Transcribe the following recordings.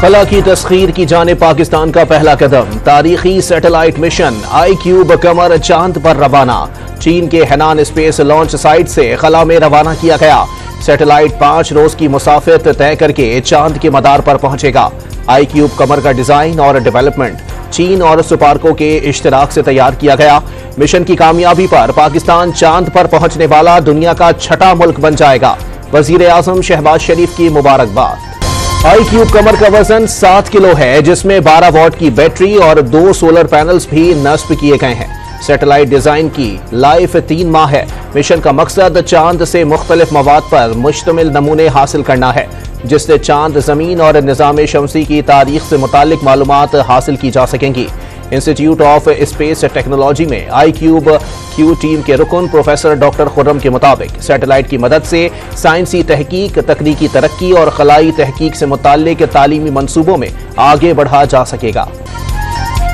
خلا کی تسخیر کی جانب پاکستان کا پہلا قدم، تاریخی satellite mission I cube Qamar چاند پر روانہ، چین کے ہینان اسپیس لانچ سائٹ سے خلا میں روانہ کیا گیا۔ سیٹلائٹ 5 روز کی مسافت طے کر کے چاند کے مدار پر پہنچے گا۔ آئی کیوب قمر کا ڈیزائن اور ڈیولپمنٹ چین اور سپارکو کے اشتراک سے تیار کیا گیا۔ مشن کی کامیابی پر پاکستان چاند پر پہنچنے والا دنیا کا 6واں ملک بن جائے گا۔ وزیر اعظم شہباز شریف کی مبارکباد۔ آئی کیوب قمر کا وزن 7 کلو ہے، جس میں 12 واٹ کی بیٹری اور 2 سولر پینلز بھی نصب کیے گئے ہیں۔ سیٹلائٹ ڈیزائن کی لائف 3 ماہ ہے۔ مشن کا مقصد چاند سے مختلف مواد پر مشتمل نمونے حاصل کرنا ہے، جس سے چاند، زمین اور نظام شمسی کی تاریخ سے متعلق معلومات حاصل کی جا سکیں گی۔ انسٹی-ٹیوٹ آف اسپیس ٹیکنالوجی میں آئی کیوب کیو ٹیم کے رکن پروفیسر ڈاکٹر خرم کے مطابق سیٹلائٹ کی مدد سے سائنسی تحقیق، تکنیکی ترقی اور خلائی تحقیق سے متعلق تعلیمی منصوبوں میں آگے بڑھا جا سکے گا۔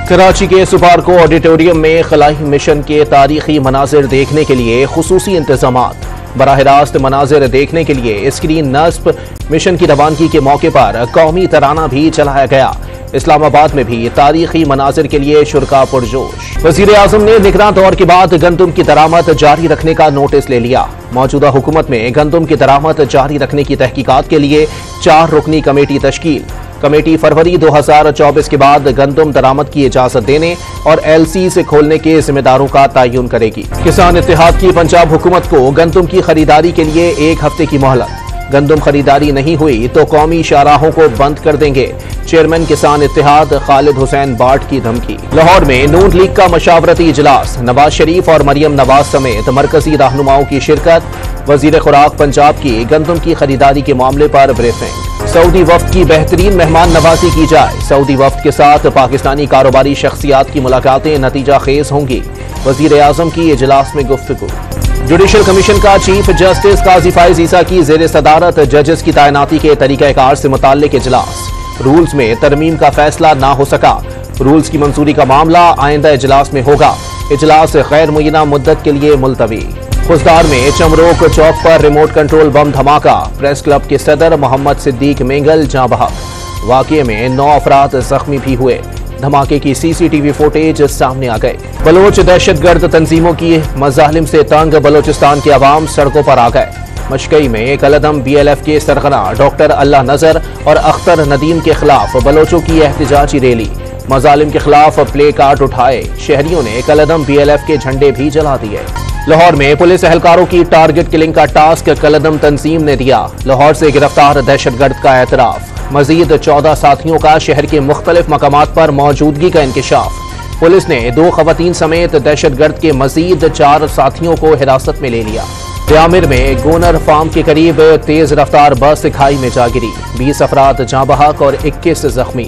کراچی کے سپارکو آڈیٹوریم میں خلائی مشن کے تاریخی مناظر دیکھنے کے لیے خصوصی انتظامات۔ براہ راست مناظر دیکھنے کے لیے اسکرین نصب۔ مشن کی روانگی کے موقع پر قومی ترانہ بھی چلایا گیا۔ اسلام آباد میں بھی تاریخی مناظر کے لیے شرکاء پرجوش۔ وزیر اعظم نے نگراں دور کے بعد گندم کی درآمد جاری رکھنے کا نوٹس لے لیا۔ موجودہ حکومت میں گندم کی درآمد جاری رکھنے کی تحقیقات کے لیے 4 رکنی کمیٹی تشکیل۔ کمیٹی فروری 2024 کے بعد گندم درآمد کی اجازت دینے اور ایل سی سے کھولنے کے ذمہ داروں کا تعین کرے گی۔ کسان اتحاد کی پنجاب حکومت کو گندم کی خریداری کے لیے 1 ہفتے کی مہلت۔ گندم خریداری نہیں ہوئی تو قومی شاہراہوں کو بند کر دیں گے، چیئرمین کسان اتحاد خالد حسین باٹ کی دھمکی۔ لاہور میں نون لیگ کا مشاورتی اجلاس، نواز شریف اور مریم نواز سمیت مرکزی رہنماؤں کی شرکت۔ وزیر خوراک پنجاب کی گندم کی خریداری کے معاملے پر بریفنگ۔ سعودی وفد کی بہترین مہمان نوازی کی جائے، سعودی وفد کے ساتھ پاکستانی کاروباری شخصیات کی ملاقاتیں نتیجہ خیز ہوں گی، وزیر اعظم کی اجلاس میں گفتگو۔ جوڈیشل کمیشن کا چیف جسٹس قاضی فائز عیسیٰ کی زیر صدارت ججز کی تعیناتی کے طریقہ کار سے متعلق اجلاس۔ رولز میں ترمیم کا فیصلہ نہ ہو سکا، رولز کی منظوری کا معاملہ آئندہ اجلاس میں ہوگا، اجلاس غیر معینہ مدت کے لیے ملتوی۔ خوزدار میں چمروک چوک پر ریموٹ کنٹرول بم دھماکہ، پریس کلب کے صدر محمد صدیق مینگل جاں بحق۔ واقعے میں 9 افراد زخمی بھی ہوئے، دھماکے کی CCTV فوٹیج سامنے آ گئے۔ بلوچ دہشت گرد تنظیموں کی مظالم سے تنگ بلوچستان کے عوام سڑکوں پر آ گئے۔ مشکئی میں کالعدم BLF کے سرغنہ ڈاکٹر اللہ نذر اور اختر ندیم کے خلاف بلوچوں کی احتجاجی ریلی، مظالم کے خلاف پلے کارڈ اٹھائے، شہریوں نے کالعدم BLF کے جھنڈے بھی جلا دیے۔ لاہور میں پولیس اہلکاروں کی ٹارگٹ کلنگ کا ٹاسک کالعدم تنظیم نے دیا، لاہور سے گرفتار دہشت گرد کا اعتراف۔ مزید 14 ساتھیوں کا شہر کے مختلف مقامات پر موجودگی کا انکشاف۔ پولیس نے 2 خواتین سمیت دہشت گرد کے مزید 4 ساتھیوں کو حراست میں لے لیا۔ عامر میں گونر فارم کے قریب تیز رفتار بس کھائی میں جا گری، 20 افراد جاں بحق اور 21 زخمی۔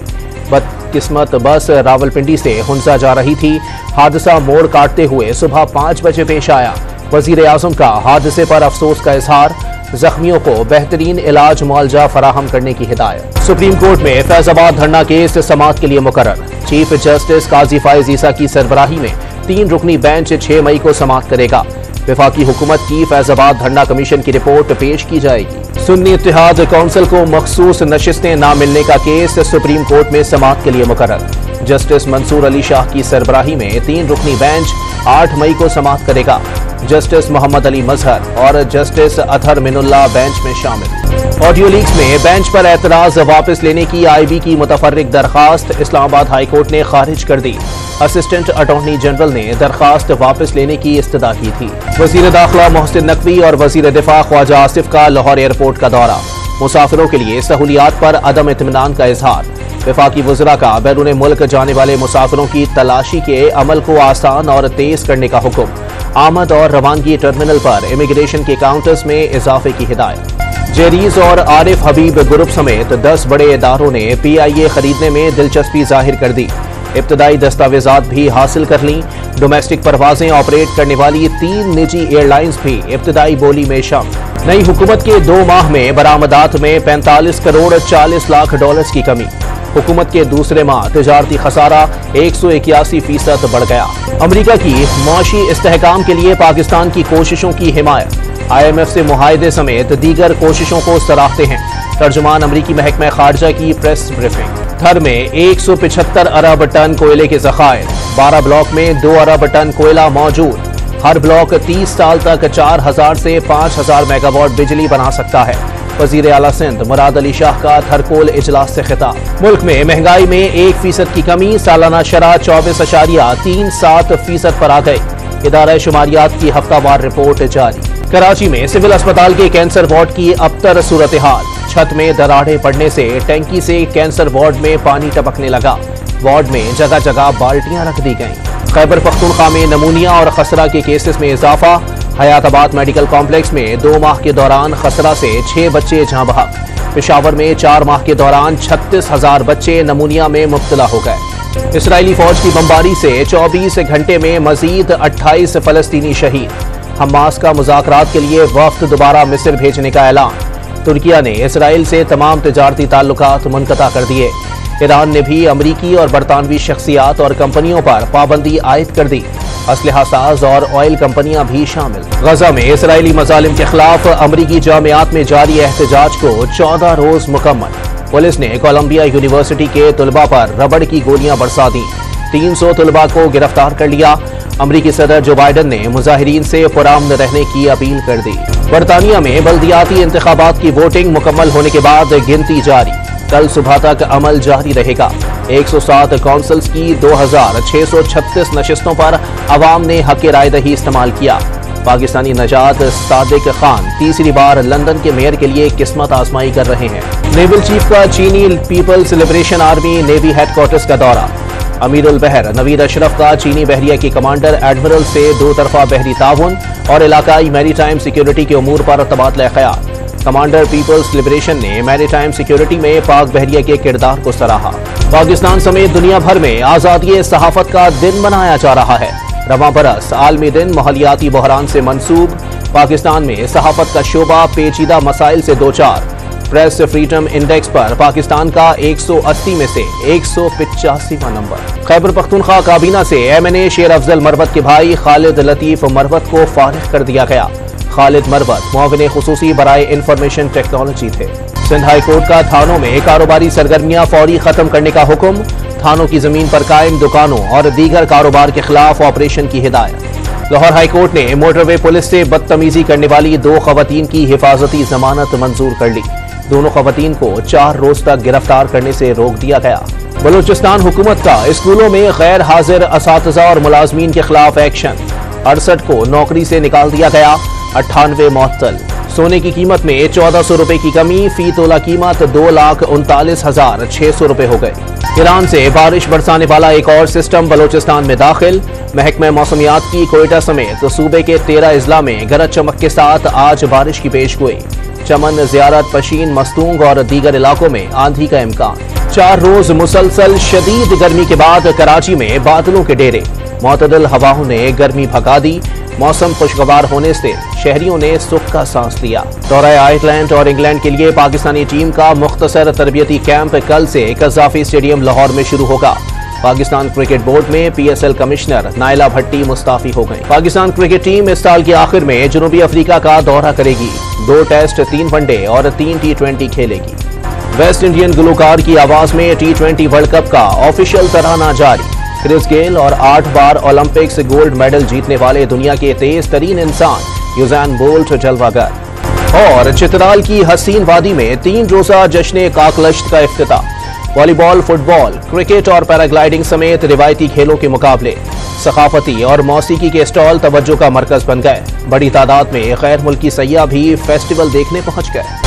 بدقسمت بس راولپنڈی سے ہنزا جا رہی تھی، حادثہ موڑ کاٹتے ہوئے صبح 5 بجے پیش آیا۔ وزیر اعظم کا حادثے پر افسوس کا اظہار، زخمیوں کو بہترین علاج معالجہ فراہم کرنے کی ہدایت۔ سپریم کورٹ میں فیض آباد دھرنا کیس سماعت کے لیے مقرر، چیف جسٹس قاضی فائز عیسیٰ کی سربراہی میں 3 رکنی بینچ 6 مئی کو سماعت کرے گا۔ وفاقی حکومت کی فیض آباد دھرنا کمیشن کی رپورٹ پیش کی جائے گی۔ سنی اتحاد کونسل کو مخصوص نشستیں نہ ملنے کا کیس سپریم کورٹ میں سماعت کے لیے مقرر، جسٹس منصور علی شاہ کی سربراہی میں 3 رکنی بینچ 8 مئی کو سماعت کرے گا۔ جسٹس محمد علی مظہر اور جسٹس اطہر من اللہ بینچ میں شامل۔ آڈیو لیکس میں بینچ پر اعتراض واپس لینے کی IB کی متفرق درخواست اسلام آباد ہائی کورٹ نے خارج کر دی۔ اسسٹنٹ اٹارنی جنرل نے درخواست واپس لینے کی استدعا کی تھی۔ وزیر داخلہ محسن نقوی اور وزیر دفاع خواجہ آصف کا لاہور ایئرپورٹ کا دورہ، مسافروں کے لیے سہولیات پر عدم اطمینان کا اظہار۔ وفاقی وزراء کا بیرون ملک جانے والے مسافروں کی تلاشی کے عمل کو آسان اور تیز کرنے کا حکم، آمد اور روانگی ٹرمینل پر امیگریشن کے کاؤنٹرز میں اضافے کی ہدایت۔ جیریز اور عارف حبیب گروپ سمیت 10 بڑے اداروں نے PIA خریدنے میں دلچسپی ظاہر کر دی، ابتدائی دستاویزات بھی حاصل کر لیں۔ ڈومیسٹک پروازیں آپریٹ کرنے والی 3 نجی ایئر لائنز بھی ابتدائی بولی میں شامل۔ نئی حکومت کے 2 ماہ میں برآمدات میں 45 کروڑ 40 لاکھ ڈالرز کی کمی، حکومت کے دوسرے ماہ تجارتی خسارہ 181% بڑھ گیا۔ امریکہ کی معاشی استحکام کے لیے پاکستان کی کوششوں کی حمایت، IMF سے معاہدے سمیت دیگر کوششوں کو سراہتے ہیں۔ ترجمان امریکی محکمہ خارجہ کی پریس بریفنگ۔ تھر میں 175 ارب ٹن کوئلے کے ذخائر، 12 بلاک میں 2 ارب ٹن کوئلہ موجود۔ ہر بلاک 30 سال تک 4000 سے 5000 میگا واٹ بجلی بنا سکتا ہے۔ وزیر اعلیٰ سندھ مراد علی شاہ کا تھرکول اجلاس سے خطاب۔ ملک میں مہنگائی میں 1% کی کمی، سالانہ شرح 24.37% پر آ گئی۔ ادارہ شماریات کی ہفتہ وار رپورٹ جاری۔ کراچی میں سول اسپتال کے کینسر وارڈ کی ابتر صورتحال، چھت میں دراڑیں پڑنے سے ٹینکی سے کینسر وارڈ میں پانی ٹپکنے لگا۔ وارڈ میں جگہ جگہ بالٹیاں رکھ دی گئیں۔ خیبر پختونخوا میں نمونیا اور خسرہ کے کیسز میں اضافہ، حیات آباد میڈیکل کمپلیکس میں 2 ماہ کے دوران خسرہ سے 6 بچے جاں بحق۔ پشاور میں 4 ماہ کے دوران 36,000 بچے نمونیا میں مبتلا ہو گئے۔ اسرائیلی فوج کی بمباری سے 24 گھنٹے میں مزید 28 فلسطینی شہید۔ حماس کا مذاکرات کے لیے وفد دوبارہ مصر بھیجنے کا اعلان۔ ترکیہ نے اسرائیل سے تمام تجارتی تعلقات منقطع کر دیے۔ ایران نے بھی امریکی اور برطانوی شخصیات اور کمپنیوں پر پابندی عائد کر دی۔ اسلحہ ساز اور آئل کمپنیاں بھی شامل۔ غزہ میں اسرائیلی مظالم کے خلاف امریکی جامعات میں جاری احتجاج کو 14 روز مکمل۔ پولیس نے کولمبیا یونیورسٹی کے طلباء پر ربڑ کی گولیاں برسا دیں۔ 300 طلباء کو گرفتار کر لیا۔ امریکی صدر جو بائیڈن نے مظاہرین سے پرامن رہنے کی اپیل کر دی۔ برطانیہ میں بلدیاتی انتخابات کی ووٹنگ مکمل ہونے کے بعد گنتی جاری۔ کل صبح تک عمل جاری رہے گا۔ 107 کونسلز کی 2636 نشستوں پر عوام نے حق رائے دہی استعمال کیا۔ پاکستانی نژاد صادق خان تیسری بار لندن کے میئر کے لیے قسمت آزمائی کر رہے ہیں۔ نیول چیف کا چینی people's liberation army navy headquarters کا دورہ۔ امیر البحر نوید اشرف کا چینی بحریہ کے کمانڈر ایڈمرل سے 2 طرفہ بحری تعاون اور علاقائی میری ٹائم سیکیورٹی کے امور پر تبادلہ خیال۔ کمانڈر پیپلز لبریشن نے میری ٹائم سیکیورٹی میں پاک بحریہ کے کردار کو سراہا۔ پاکستان سمیت دنیا بھر میں آزادی صحافت کا دن منایا جا رہا ہے۔ رواں برس عالمی دن ماحولیاتی بحران سے منسوب۔ پاکستان میں صحافت کا شعبہ پیچیدہ مسائل سے دوچار۔ پریس فریڈم انڈیکس پر پاکستان کا 180 میں سے 185واں نمبر۔ خیبر پختونخوا کابینہ سے MNA شیر افضل مروت کے بھائی خالد لطیف مروت کو فارغ کر دیا گیا۔ خالد مروت معاون خصوصی برائے انفارمیشن ٹیکنالوجی تھے۔ سندھ ہائی کورٹ کا تھانوں میں کاروباری سرگرمیاں فوری ختم کرنے کا حکم۔ تھانوں کی زمین پر قائم دکانوں اور دیگر کاروبار کے خلاف آپریشن کی ہدایت۔ لاہور ہائی کورٹ نے موٹر وے پولیس سے بدتمیزی کرنے والی 2 خواتین کی حفاظتی ضمانت منظور کر لی۔ دونوں خواتین کو 4 روز تک گرفتار کرنے سے روک دیا گیا۔ بلوچستان حکومت کا اسکولوں میں غیر حاضر اساتذہ اور ملازمین کے خلاف ایکشن۔ 68 کو نوکری سے نکال دیا گیا، 98 معطل۔ سونے کی قیمت میں 1400 روپے کی کمی، فی تولہ قیمت 2,39,600 روپے ہو گئے۔ ایران سے بارش برسانے والا ایک اور سسٹم بلوچستان میں داخل۔ محکمہ موسمیات کی کوئٹہ سمیت صوبے کے 13 اضلاع میں گرج چمک کے ساتھ آج بارش کی پیش گوئی۔ چمن، زیارت، پشین، مستونگ اور دیگر علاقوں میں آندھی کا امکان۔ 4 روز مسلسل شدید گرمی کے بعد کراچی میں بادلوں کے ڈیرے۔ معتدل ہواؤں نے گرمی بھگا دی۔ موسم خوشگوار ہونے سے شہریوں نے سکھ کا سانس لیا۔ دورہ آئرلینڈ اور انگلینڈ کے لیے پاکستانی ٹیم کا مختصر تربیتی کیمپ کل سے قذافی اسٹیڈیم لاہور میں شروع ہوگا۔ پاکستان کرکٹ بورڈ میں PSL کمشنر نائلہ بھٹی مستعفی ہو گئیں۔ پاکستان کرکٹ ٹیم اس سال کے آخر میں جنوبی افریقہ کا دورہ کرے گی۔ 2 ٹیسٹ، 3 ون ڈے اور 3 T20 کھیلے گی۔ ویسٹ انڈین گلوکار کی آواز میں T20 ورلڈ کپ کا آفیشیل ترانہ جاری۔ کرس گیل اور 8 بار اولمپکس گولڈ میڈل جیتنے والے دنیا کے تیز ترین انسان یوزین بولٹ جلوہ گر۔ اور چترال کی حسین وادی میں 3 روزہ جشن کاکلشت کا افتتاح۔ والی بال، فٹ بال، کرکٹ اور پیراگلائیڈنگ سمیت روایتی کھیلوں کے مقابلے، ثقافتی اور موسیقی کے اسٹال توجہ کا مرکز بن گئے۔ بڑی تعداد میں غیر ملکی سیاح بھی فیسٹیول دیکھنے پہنچ گئے۔